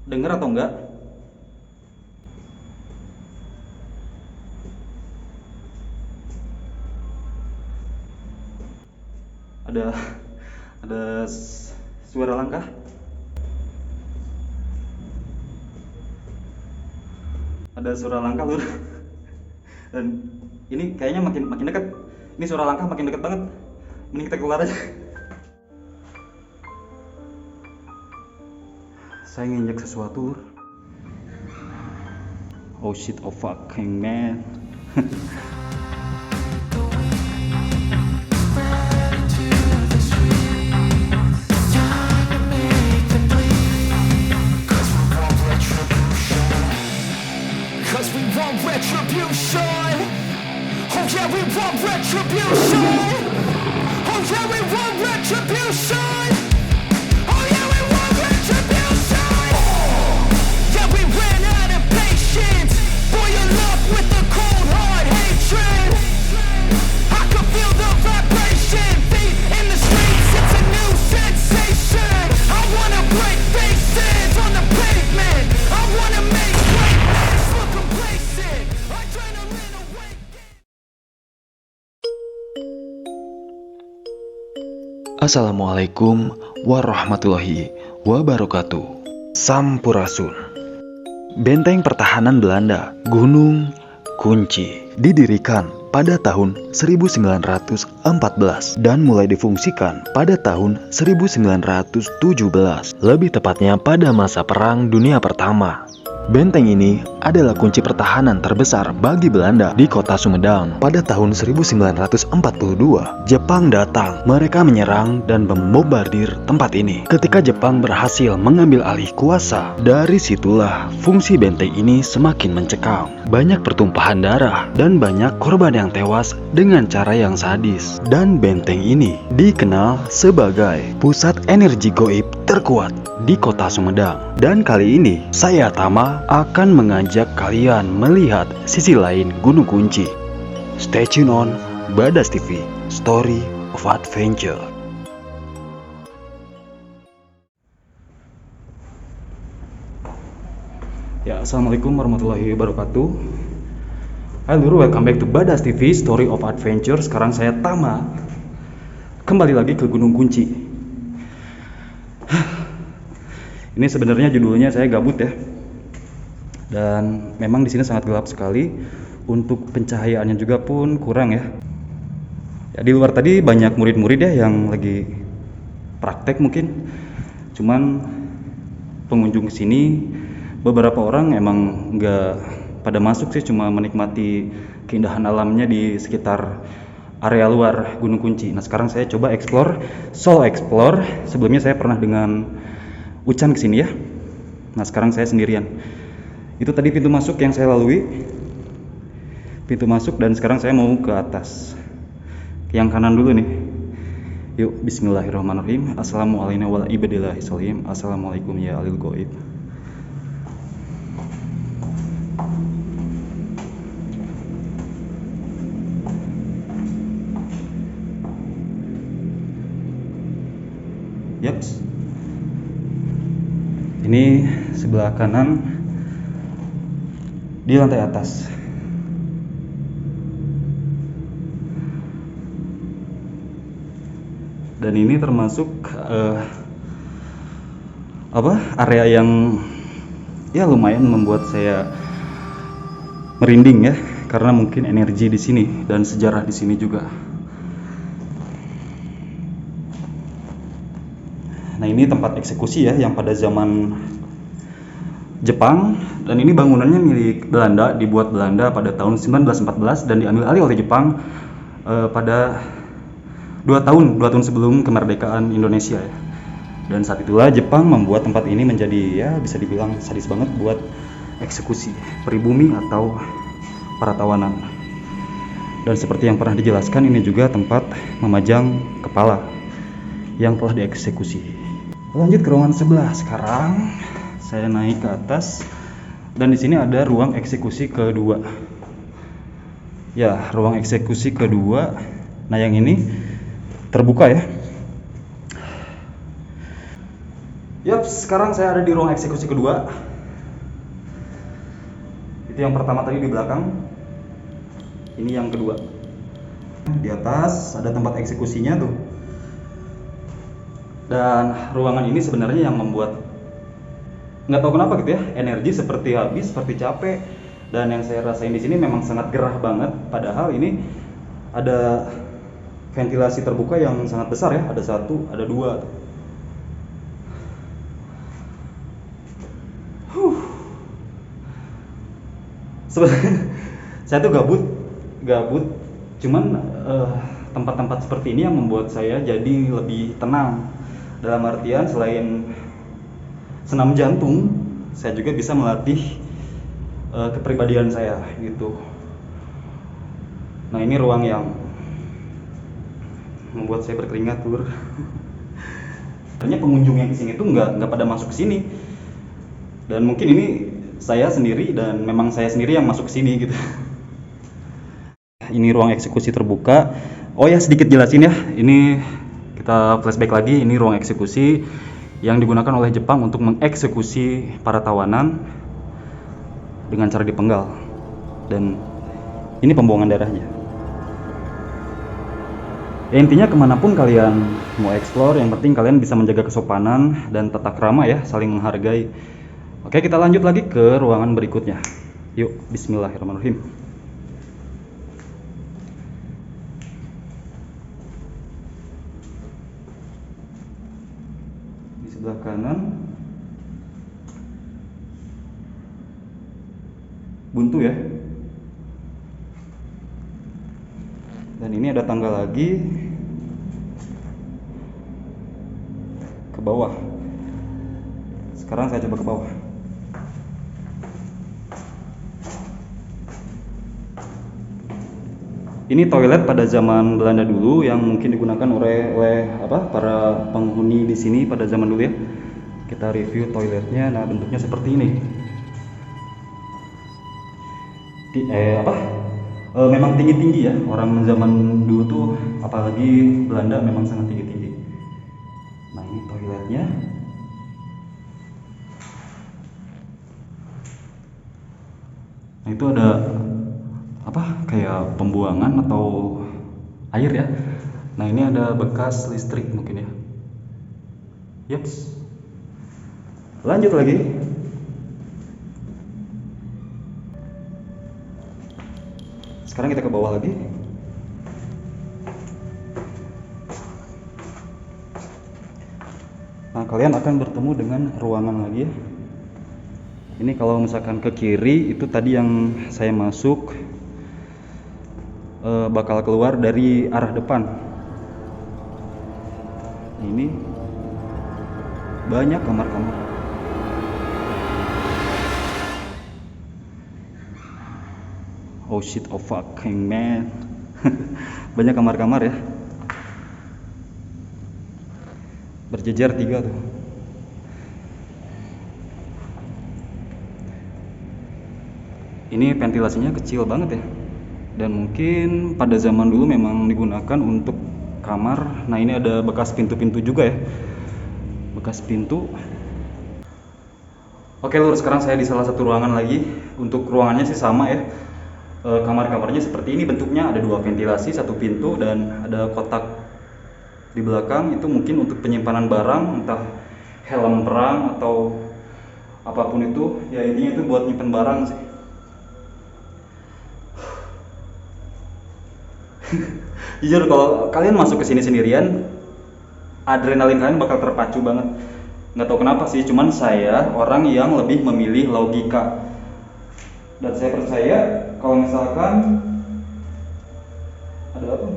Dengar atau enggak? Ada ada suara langkah? Ada suara langkah lur. Dan ini kayaknya makin makin dekat. Ini suara langkah makin dekat banget. Mending kita keluar aja. Saya nginjek sesuatu lur. Oh shit, oh fucking man. Cause we want retribution. Oh yeah, we want retribution. Oh yeah, we want retribution. Oh yeah, we want retribution. Yeah, we ran out of patience. Boil up with the cold hard hatred. I can feel the vibration. Feet in the streets, it's a new sensation. I wanna break faces on the pavement. I wanna make greatness look complacent. Adrenaline awake. Assalamualaikum warahmatullahi wabarakatuh. Sampurasun. Benteng pertahanan Belanda, Gunung Kunci, didirikan pada tahun 1914 dan mulai difungsikan pada tahun 1917, lebih tepatnya pada masa Perang Dunia Pertama. Benteng ini adalah kunci pertahanan terbesar bagi Belanda di kota Sumedang. Pada tahun 1942, Jepang datang. Mereka menyerang dan membombardir tempat ini. Ketika Jepang berhasil mengambil alih kuasa, dari situlah fungsi benteng ini semakin mencekam. Banyak pertumpahan darah dan banyak korban yang tewas dengan cara yang sadis. Dan benteng ini dikenal sebagai pusat energi goib terkuat di kota Sumedang. Dan kali ini saya Tama akan mengajak kalian melihat sisi lain Gunung Kunci. Stay tune on Badas TV, Story of Adventure. Ya, assalamualaikum warahmatullahi wabarakatuh. Hai lur, welcome back to Badas TV, Story of Adventure. Sekarang saya Tama, kembali lagi ke Gunung Kunci. Ini sebenarnya judulnya saya gabut ya. Dan memang di sini sangat gelap sekali. Untuk pencahayaannya juga pun kurang ya. Ya, di luar tadi banyak murid-murid ya yang lagi praktek mungkin. Cuman pengunjung sini beberapa orang emang nggak pada masuk sih, cuma menikmati keindahan alamnya di sekitar area luar Gunung Kunci. Nah sekarang saya coba solo explore. Sebelumnya saya pernah dengan Ucan kesini ya. Nah sekarang saya sendirian. Itu tadi pintu masuk yang saya lalui. Pintu masuk dan sekarang saya mau ke atas. Yang kanan dulu nih. Yuk, bismillahirrahmanirrahim. Assalamualaikum warahmatullahi wabarakatuh. Assalamualaikum ya alil goib. Yaps. Ini sebelah kanan di lantai atas. Dan ini termasuk area yang ya lumayan membuat saya merinding ya, karena mungkin energi di sini dan sejarah di sini juga. Nah ini tempat eksekusi ya, yang pada zaman Jepang, dan ini bangunannya milik Belanda, dibuat Belanda pada tahun 1914 dan diambil alih oleh Jepang pada 2 tahun sebelum kemerdekaan Indonesia ya. Dan saat itulah Jepang membuat tempat ini menjadi ya bisa dibilang sadis banget buat eksekusi pribumi atau para tawanan. Dan seperti yang pernah dijelaskan, ini juga tempat memajang kepala yang telah dieksekusi. Lanjut ke ruangan sebelah. Sekarang saya naik ke atas dan di sini ada ruang eksekusi kedua. Ya, ruang eksekusi kedua. Nah, yang ini terbuka ya. Yap, sekarang saya ada di ruang eksekusi kedua. Itu yang pertama tadi di belakang. Ini yang kedua. Di atas ada tempat eksekusinya tuh. Dan ruangan ini sebenarnya yang membuat nggak tahu kenapa gitu ya, energi seperti habis, seperti capek. Dan yang saya rasain di sini memang sangat gerah banget. Padahal ini ada ventilasi terbuka yang sangat besar ya. Ada satu, ada dua. Sebenarnya saya tuh gabut. Cuman tempat-tempat seperti ini yang membuat saya jadi lebih tenang. Dalam artian selain senam jantung, saya juga bisa melatih kepribadian saya gitu. Nah, ini ruang yang membuat saya berkeringat, Lur. Ternyata pengunjung yang kesini tuh nggak pada masuk ke sini. Dan mungkin ini saya sendiri dan memang saya sendiri yang masuk ke sini gitu. Ini ruang eksekusi terbuka. Oh ya, sedikit jelasin ya. Ini kita flashback lagi. Ini ruang eksekusi yang digunakan oleh Jepang untuk mengeksekusi para tawanan dengan cara dipenggal. Dan ini pembuangan darahnya. Ya, intinya kemanapun kalian mau explore, yang penting kalian bisa menjaga kesopanan dan tata krama ya, saling menghargai. Oke, kita lanjut lagi ke ruangan berikutnya. Yuk, bismillahirrahmanirrahim. Di sebelah kanan buntu ya. Dan ini ada tangga lagi ke bawah. Sekarang saya coba ke bawah. Ini toilet pada zaman Belanda dulu yang mungkin digunakan oleh para penghuni di sini pada zaman dulu ya. Kita review toiletnya. Nah, bentuknya seperti ini. Memang tinggi-tinggi ya. Orang zaman dulu tuh, apalagi Belanda, memang sangat tinggi-tinggi. Nah, ini toiletnya. Nah, itu ada kayak pembuangan atau air ya. Nah, ini ada bekas listrik mungkin ya. Yaps. Lanjut lagi. Sekarang kita ke bawah lagi. Nah, kalian akan bertemu dengan ruangan lagi ya. Ini kalau misalkan ke kiri, itu tadi yang saya masuk bakal keluar dari arah depan. Ini banyak kamar-kamar. Oh shit, oh fucking man. Banyak kamar-kamar ya. Berjejer 3 tuh. Ini ventilasinya kecil banget ya. Dan mungkin pada zaman dulu memang digunakan untuk kamar. Nah, ini ada bekas pintu-pintu juga ya. Bekas pintu. Oke Lur, sekarang saya di salah satu ruangan lagi. Untuk ruangannya sih sama ya. Kamar-kamarnya seperti ini bentuknya. Ada 2 ventilasi, 1 pintu, dan ada kotak di belakang. Itu mungkin untuk penyimpanan barang, entah helm perang atau apapun itu. Ya, intinya itu buat nyimpen barang sih. Jujur, kalau kalian masuk ke sini sendirian, adrenalin kalian bakal terpacu banget. Nggak tahu kenapa sih, cuman saya orang yang lebih memilih logika. Dan saya percaya kalau misalkan ada apa?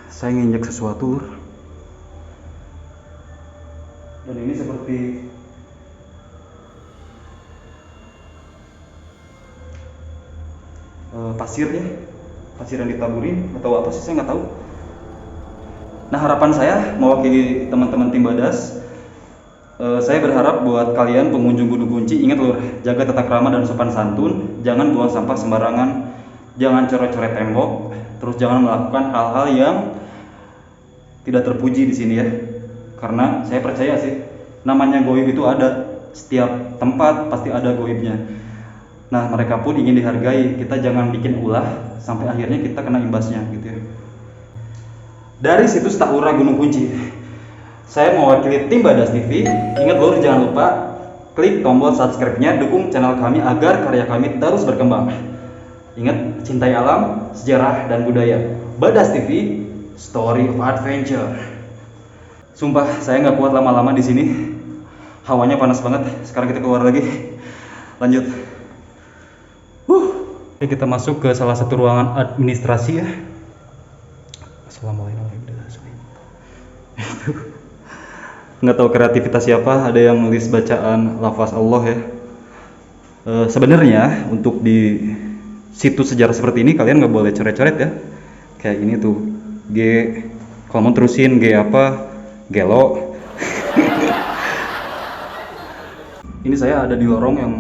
Saya nginjek sesuatu, dan ini seperti pasir yang ditaburin atau apa sih, saya nggak tahu. Nah, harapan saya mewakili teman-teman tim Badas, saya berharap buat kalian pengunjung Gunung Kunci, ingat Lur, jaga tata krama dan sopan santun, jangan buang sampah sembarangan, jangan coret-coret tembok, terus jangan melakukan hal-hal yang tidak terpuji di sini ya. Karena saya percaya sih, namanya goib itu ada, setiap tempat pasti ada goibnya. Nah, mereka pun ingin dihargai, kita jangan bikin ulah sampai akhirnya kita kena imbasnya gitu ya. Dari situs Tahura Gunung Kunci, saya mewakili tim Badas TV. Ingat lur, jangan lupa klik tombol subscribe-nya, dukung channel kami agar karya kami terus berkembang. Ingat, cintai alam, sejarah, dan budaya. Badas TV, story of adventure. Sumpah, saya nggak kuat lama-lama di sini. Hawanya panas banget. Sekarang kita keluar lagi. Lanjut. Oke, kita masuk ke salah satu ruangan administrasi ya. Assalamualaikum warahmatullahi wabarakatuh. Nggak tahu kreativitas siapa, ada yang nulis bacaan lafaz Allah ya. Sebenarnya untuk di situs sejarah seperti ini kalian nggak boleh coret-coret ya. Kayak ini tuh G, kalau mau terusin G apa, gelo. Ini saya ada di lorong yang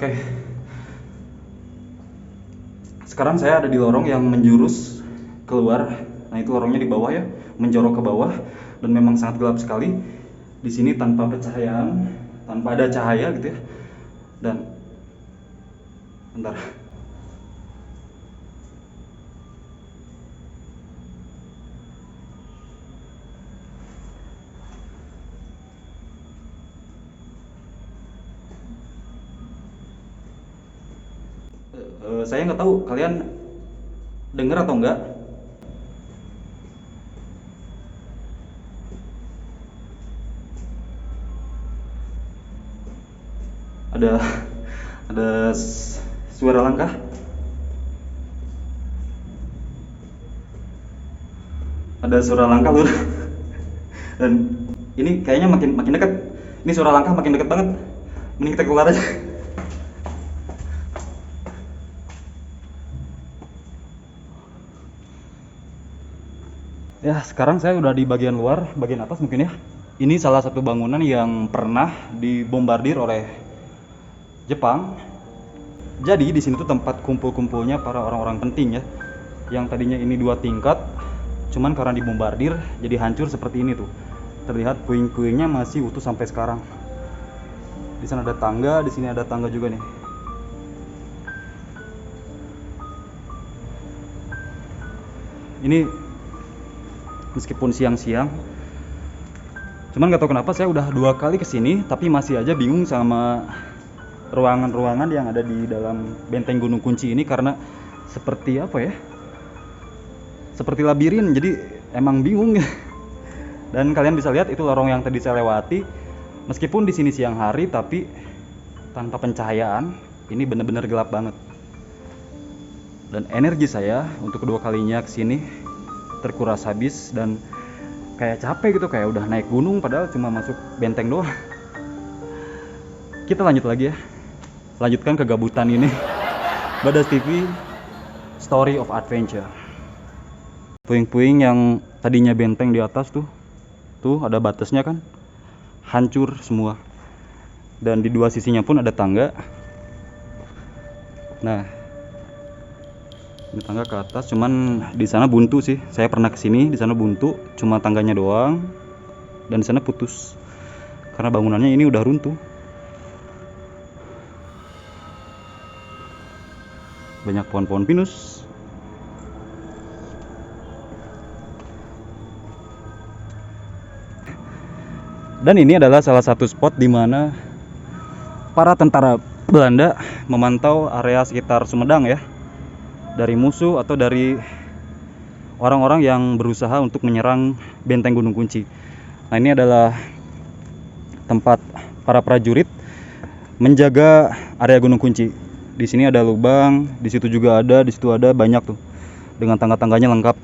Oke. Sekarang saya ada di lorong yang menjurus keluar. Nah, itu lorongnya di bawah ya, menjorok ke bawah dan memang sangat gelap sekali. Di sini tanpa pencahayaan, tanpa ada cahaya gitu ya. Dan bentar. Saya nggak tahu kalian dengar atau enggak. Ada suara langkah. Ada suara langkah lur. Dan ini kayaknya makin dekat. Ini suara langkah makin dekat banget. Mending kita keluar aja. Ya, sekarang saya udah di bagian luar, bagian atas mungkin ya. Ini salah satu bangunan yang pernah dibombardir oleh Jepang. Jadi di sini tuh tempat kumpul-kumpulnya para orang-orang penting ya. Yang tadinya ini 2 tingkat, cuman karena dibombardir jadi hancur seperti ini tuh. Terlihat puing-puingnya masih utuh sampai sekarang. Di sana ada tangga, di sini ada tangga juga nih. Ini meskipun siang-siang, cuman nggak tahu kenapa saya udah 2 kali kesini tapi masih aja bingung sama ruangan-ruangan yang ada di dalam benteng Gunung Kunci ini, karena seperti apa ya, seperti labirin, jadi emang bingung. Dan kalian bisa lihat itu lorong yang tadi saya lewati, meskipun di sini siang hari tapi tanpa pencahayaan, ini benar-benar gelap banget. Dan energi saya untuk kedua kalinya kesini terkuras habis dan kayak capek gitu, kayak udah naik gunung padahal cuma masuk benteng doang. Kita lanjut lagi ya, lanjutkan kegabutan ini. Badas TV, story of adventure. Puing-puing yang tadinya benteng di atas tuh ada batasnya kan, hancur semua. Dan di 2 sisinya pun ada tangga. Nah, ini tangga ke atas, cuman di sana buntu sih. Saya pernah kesini, di sana buntu, cuma tangganya doang, dan di sana putus karena bangunannya ini udah runtuh. Banyak pohon-pohon pinus. Dan ini adalah salah satu spot di mana para tentara Belanda memantau area sekitar Sumedang ya, dari musuh atau dari orang-orang yang berusaha untuk menyerang benteng Gunung Kunci. Nah, ini adalah tempat para prajurit menjaga area Gunung Kunci. Di sini ada lubang, di situ juga ada, di situ ada, banyak tuh, dengan tangga-tangganya lengkap.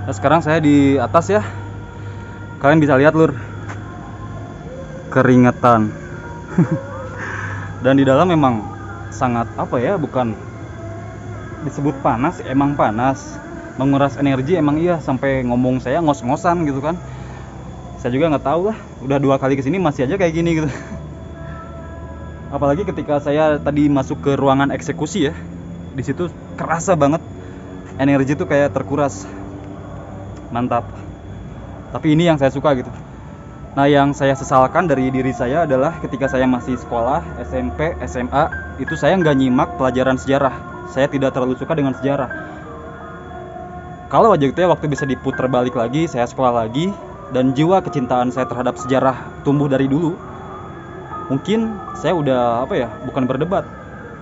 Nah, sekarang saya di atas ya. Kalian bisa lihat lur, keringetan. Dan di dalam memang sangat apa ya, bukan disebut panas, emang panas. Menguras energi emang iya, sampai ngomong saya ngos-ngosan gitu kan. Saya juga nggak tahu lah, udah 2 kali kesini masih aja kayak gini gitu. Apalagi ketika saya tadi masuk ke ruangan eksekusi ya, di situ kerasa banget energi tuh kayak terkuras. Mantap. Tapi ini yang saya suka gitu. Nah, yang saya sesalkan dari diri saya adalah ketika saya masih sekolah, SMP, SMA, itu saya nggak nyimak pelajaran sejarah. Saya tidak terlalu suka dengan sejarah. Kalau aja gitu ya, waktu bisa diputar balik lagi, saya sekolah lagi, dan jiwa kecintaan saya terhadap sejarah tumbuh dari dulu, mungkin saya udah apa ya, bukan berdebat,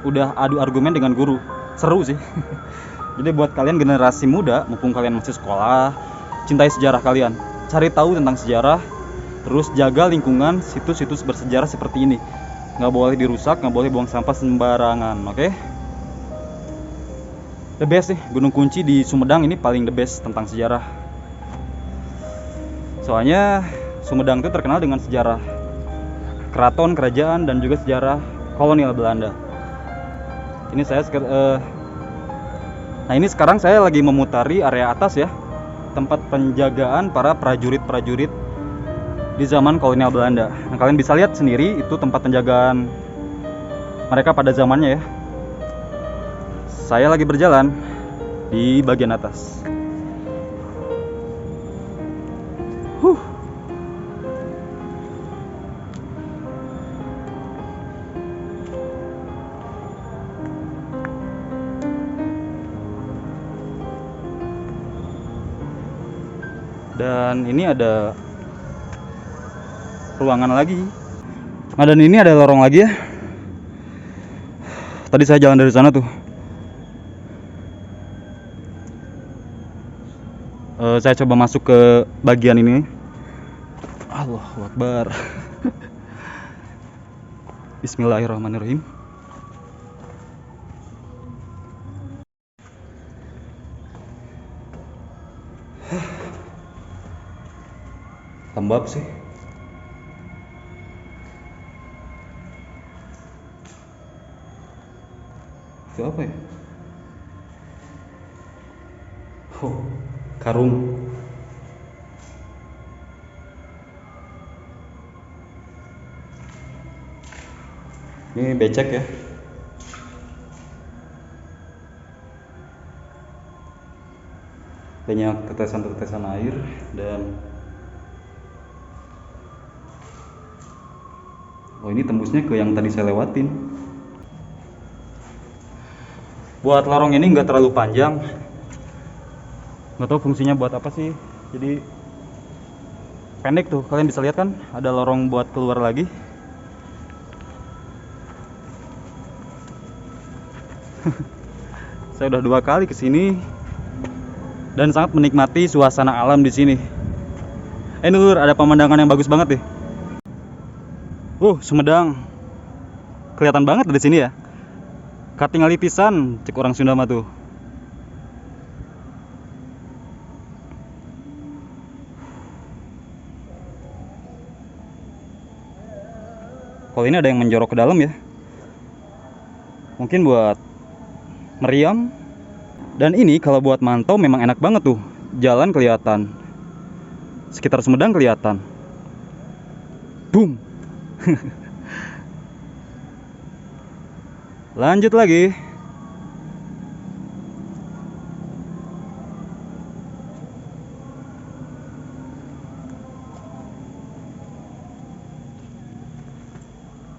udah adu argumen dengan guru. Seru sih. Jadi buat kalian generasi muda, mumpung kalian masih sekolah, cintai sejarah kalian, cari tahu tentang sejarah, terus jaga lingkungan situs-situs bersejarah seperti ini. Nggak boleh dirusak, nggak boleh buang sampah sembarangan, oke? The best sih, Gunung Kunci di Sumedang ini paling the best tentang sejarah. Soalnya Sumedang itu terkenal dengan sejarah keraton, kerajaan, dan juga sejarah kolonial Belanda. Ini saya nah ini sekarang saya lagi memutari area atas ya, tempat penjagaan para prajurit-prajurit di zaman kolonial Belanda. Nah, kalian bisa lihat sendiri itu tempat penjagaan mereka pada zamannya ya. Saya lagi berjalan di bagian atas. Dan ini ada ruangan lagi. Nah, dan ini ada lorong lagi ya. Tadi saya jalan dari sana tuh. Saya coba masuk ke bagian ini. Allahu Akbar. Bismillahirrahmanirrahim. Lembab sih. Itu apa ya? Oh, karung. Ini becek ya. Banyak tetesan-tetesan air dan oh, ini tembusnya ke yang tadi saya lewatin. Buat lorong ini nggak terlalu panjang. Nggak tahu fungsinya buat apa sih. Jadi pendek tuh, kalian bisa lihat kan ada lorong buat keluar lagi. Saya udah 2 kali kesini dan sangat menikmati suasana alam di sini. Lur, ada pemandangan yang bagus banget deh. Sumedang kelihatan banget dari sini ya. Katingali pisan, cek orang Sunda mah tuh. Kalau ini ada yang menjorok ke dalam ya. Mungkin buat meriam. Dan ini kalau buat mantau memang enak banget tuh. Jalan kelihatan. Sekitar Sumedang kelihatan. Boom. Lanjut lagi.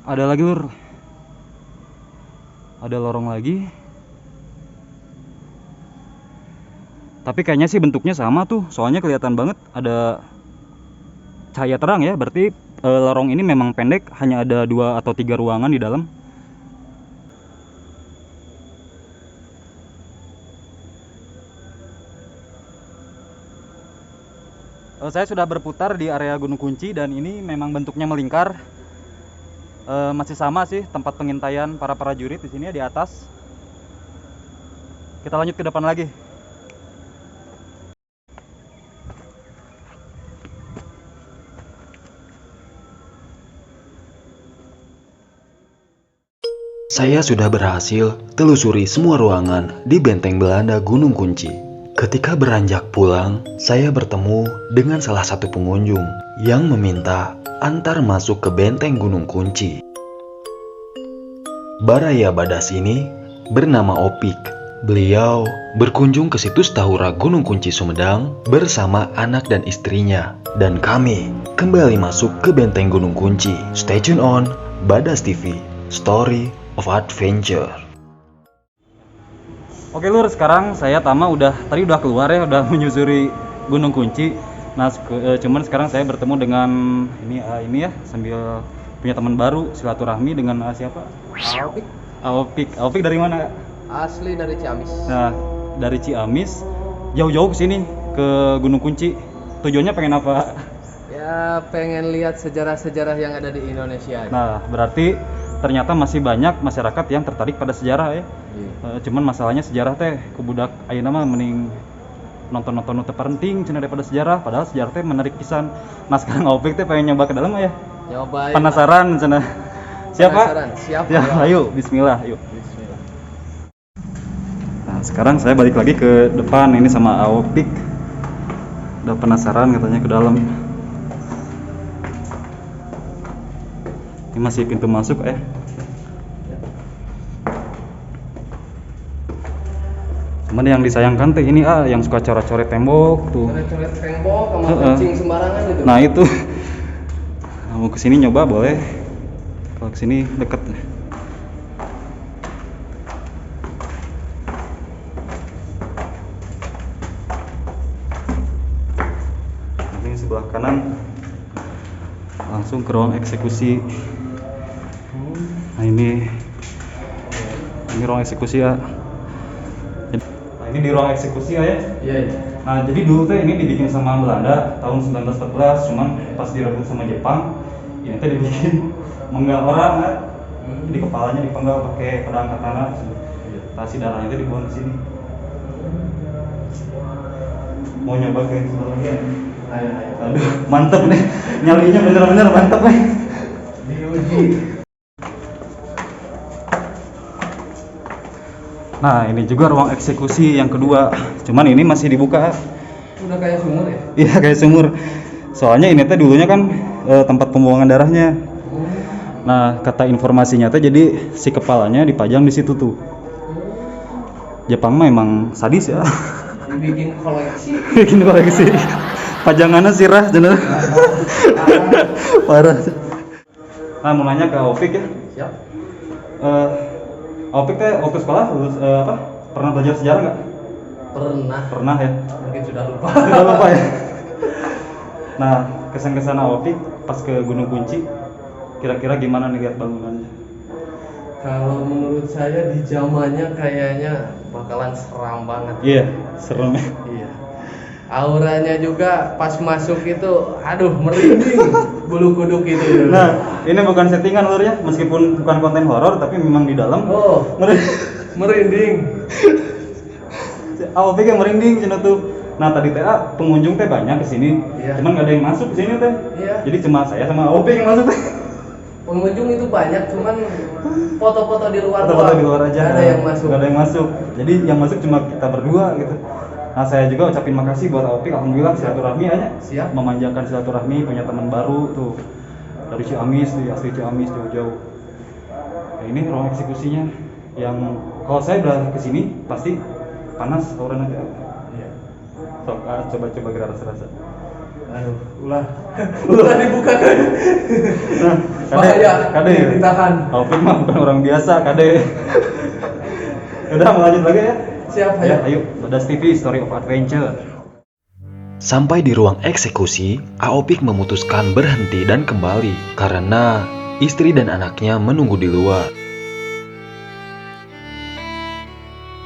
Ada lagi lur. Ada lorong lagi. Tapi kayaknya sih bentuknya sama tuh. Soalnya kelihatan banget ada cahaya terang ya. Berarti lorong ini memang pendek. Hanya ada 2 atau 3 ruangan di dalam. Saya sudah berputar di area Gunung Kunci dan ini memang bentuknya melingkar. Masih sama sih tempat pengintaian para prajurit di sini ya, di atas. Kita lanjut ke depan lagi. Saya sudah berhasil telusuri semua ruangan di benteng Belanda Gunung Kunci. Ketika beranjak pulang, saya bertemu dengan salah satu pengunjung yang meminta antar masuk ke benteng Gunung Kunci. Baraya Badas ini bernama Opik. Beliau berkunjung ke situs Tahura Gunung Kunci Sumedang bersama anak dan istrinya. Dan kami kembali masuk ke benteng Gunung Kunci. Stay tune on Badas TV, Story of Adventure. Oke Lur, sekarang saya Tama tadi udah keluar ya, udah menyusuri Gunung Kunci. Nah, cuman sekarang saya bertemu dengan ini ya, sambil punya teman baru, silaturahmi dengan siapa? Aopik dari mana? Asli dari Ciamis. Nah, dari Ciamis jauh-jauh ke sini ke Gunung Kunci. Tujuannya pengen apa? Ya pengen lihat sejarah-sejarah yang ada di Indonesia. Nah, berarti ternyata masih banyak masyarakat yang tertarik pada sejarah ya. Cuman masalahnya sejarah teh kubudak ayeuna mah mending nonton-nonton nu teu penting cenah daripada sejarah, padahal sejarah teh menarik pisan. Nah, sekarang Opik teh pengen nyoba ke dalam ya. Nyobain. Penasaran cenah. Siapa? Penasaran. Siap. Ya, ayo bismillah, yuk. Nah, sekarang saya balik lagi ke depan ini sama Aopik. Udah penasaran katanya ke dalam. Ini masih pintu masuk ya. Cuman yang disayangkan teh ini yang suka coret-coret tembok tuh. Coret-coret tembok sama kencing sembarangan gitu. Nah itu. Mau kesini nyoba boleh. Kalau kesini deket. Ini sebelah kanan. Langsung ke ruang eksekusi. Nah ini ruang eksekusi ya. Nah ini di ruang eksekusi ya. Iya. Nah jadi dulu teh ini dibikin sama Belanda tahun 1914, cuman pas direbut sama Jepang, ini teh dibikin menggal orang kan. Jadi kepalanya dipenggal pakai pedang katana. Tasi darahnya itu dibuang ke sini. Mau nyoba ke sebelah lagi ya? Ayo. Aduh, mantep nih. Nyalinya bener-bener mantep nih. Diuji. Nah, ini juga ruang eksekusi yang kedua. Cuman ini masih dibuka. Udah kayak sumur ya? Iya, kayak sumur. Soalnya ini teh dulunya kan tempat pembuangan darahnya. Nah, kata informasinya teh jadi si kepalanya dipajang di situ tuh. Jepang mah emang sadis ya. Bikin koleksi. Bikin koleksi. Pajangannya sirah bener. Parah. Nah, mau nanya ke Opik ya. Siap. Opik teh waktu sekolah lulus pernah belajar sejarah nggak? Pernah ya. mungkin sudah lupa. Sudah lupa ya. Nah, kesan-kesan Opik pas ke Gunung Kunci, kira-kira gimana nih lihat bangunannya? Kalau menurut saya di zamannya kayaknya bakalan seram banget. Iya, serem ya. Iya. Auranya juga pas masuk itu, aduh merinding, bulu kuduk itu. Nah, ini bukan settingan Lur ya, meskipun bukan konten horor tapi memang di dalam. Oh, merinding. Opik yang merinding cenah tuh. Nah, tadi teh pengunjung teh banyak kesini, Iya. cuman nggak ada yang masuk ke sini teh. Iya. Jadi cuma saya sama Opik yang masuk teh. Pengunjung itu banyak, cuman foto-foto di luar Foto-foto doang. di luar aja. Nggak ada yang masuk. Nggak ada yang masuk. Jadi yang masuk cuma kita berdua gitu. Nah, saya juga ucapin makasih buat Opik, alhamdulillah silaturahmi aja. Siap. Memanjakan silaturahmi, punya teman baru tuh. Dari Ciamis, di asli Ciamis jauh-jauh. Nah, ini ruang eksekusinya yang kalau saya udah kesini pasti panas aura nanti. Iya. Sok, coba-coba gerak rasa-rasa. Aduh, ulah dibuka kan. Nah, Bahaya, kade. ditahan. Opik mah bukan orang biasa, kade. Udah, mau lanjut lagi ya? Siap, Ya, ayo, Badas TV, Story of Adventure. Sampai di ruang eksekusi, Aopik memutuskan berhenti dan kembali karena istri dan anaknya menunggu di luar.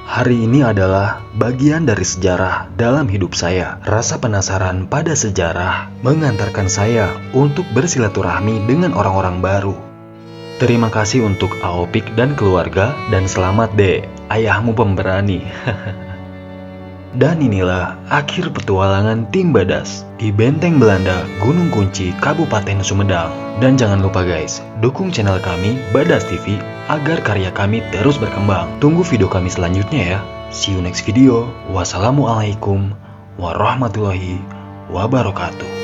Hari ini adalah bagian dari sejarah dalam hidup saya. Rasa penasaran pada sejarah mengantarkan saya untuk bersilaturahmi dengan orang-orang baru. Terima kasih untuk Aopik dan keluarga, dan selamat deh, ayahmu pemberani. Dan inilah akhir petualangan tim Badas di Benteng Belanda Gunung Kunci Kabupaten Sumedang. Dan jangan lupa guys, dukung channel kami Badas TV agar karya kami terus berkembang. Tunggu video kami selanjutnya ya. See you next video. Wassalamualaikum warahmatullahi wabarakatuh.